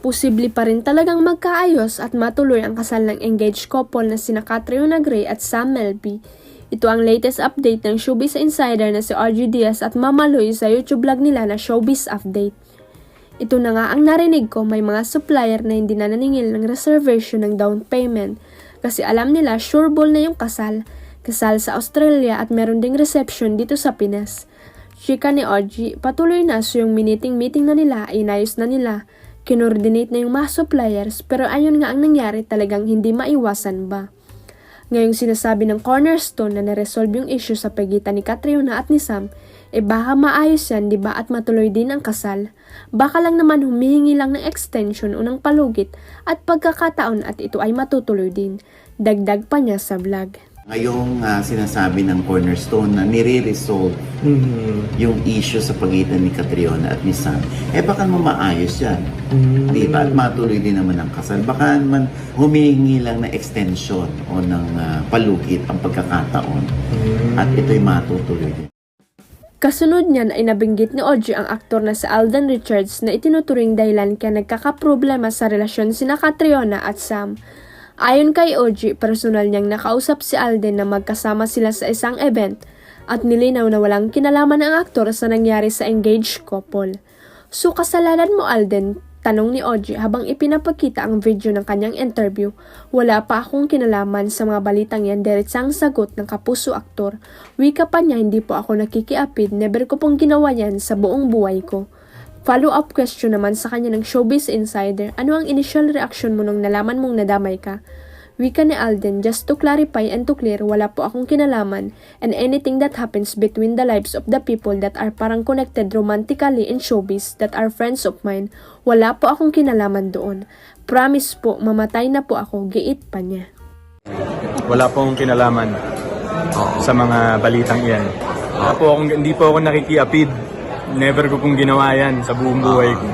Posible pa rin talagang magkaayos at matuloy ang kasal ng engaged couple na sina Catriona Gray at Sam Melby. Ito ang latest update ng Showbiz Insider na si RG Diaz at Mama Loy sa YouTube vlog nila na Showbiz Update. Ito na nga ang narinig ko, may mga supplier na hindi na naningil ng reservation ng down payment kasi alam nila sureball na yung kasal sa Australia at meron ding reception dito sa Pinas. Chika ni RG, patuloy na so yung meeting na nila, inayos na nila. Kinordinate na yung mga suppliers pero ayun nga ang nangyari, talagang hindi maiwasan ba. Ngayong sinasabi ng Cornerstone na naresolve yung issue sa pagitan ni Catriona at ni Sam, baka maayos yan diba at matuloy din ang kasal. Baka lang naman humihingi lang ng extension o ng palugit at pagkakataon at ito ay matutuloy din. Dagdag pa niya sa vlog. Ngayong sinasabi ng Cornerstone na nire-resolve yung issue sa pagitan ni Catriona at ni Sam, baka mo maayos yan. Diba? At matuloy din naman ang kasal. Baka naman humihingi lang na extension o ng palugit ang pagkakataon at ito'y matutuloy din. Kasunod niyan ay nabinggit ni Oji ang aktor na si Alden Richards na itinuturing dahilan kaya nagkakaproblema sa relasyon sina Catriona at Sam. Ayon kay Oji, personal niyang nakausap si Alden na magkasama sila sa isang event at nilinaw na walang kinalaman ang aktor sa nangyari sa engaged couple. So kasalanan mo Alden? Tanong ni Oji habang ipinapakita ang video ng kanyang interview. Wala pa akong kinalaman sa mga balitang yan, diretsang sagot ng kapuso aktor. Wika pa niya, hindi po ako nakikiapid, never ko pong ginawa yan sa buong buhay ko. Follow-up question naman sa kanya ng Showbiz Insider, ano ang initial reaction mo nung nalaman mong nadamay ka? Wika ni Alden, just to clarify and to clear, wala po akong kinalaman and anything that happens between the lives of the people that are parang connected romantically in showbiz that are friends of mine, wala po akong kinalaman doon. Promise po, mamatay na po ako, giit pa niya. Wala po akong kinalaman sa mga balitang iyan. Hindi po ako nakikiapid. Never ko pong ginawa yan sa buong buhay ko.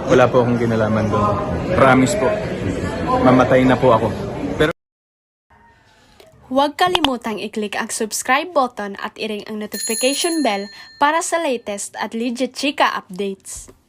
Wala po akong kinalaman doon. Promise po, mamatay na po ako. Huwag kalimutang i-click ang subscribe button at i-ring ang notification bell para sa latest at legit chika updates.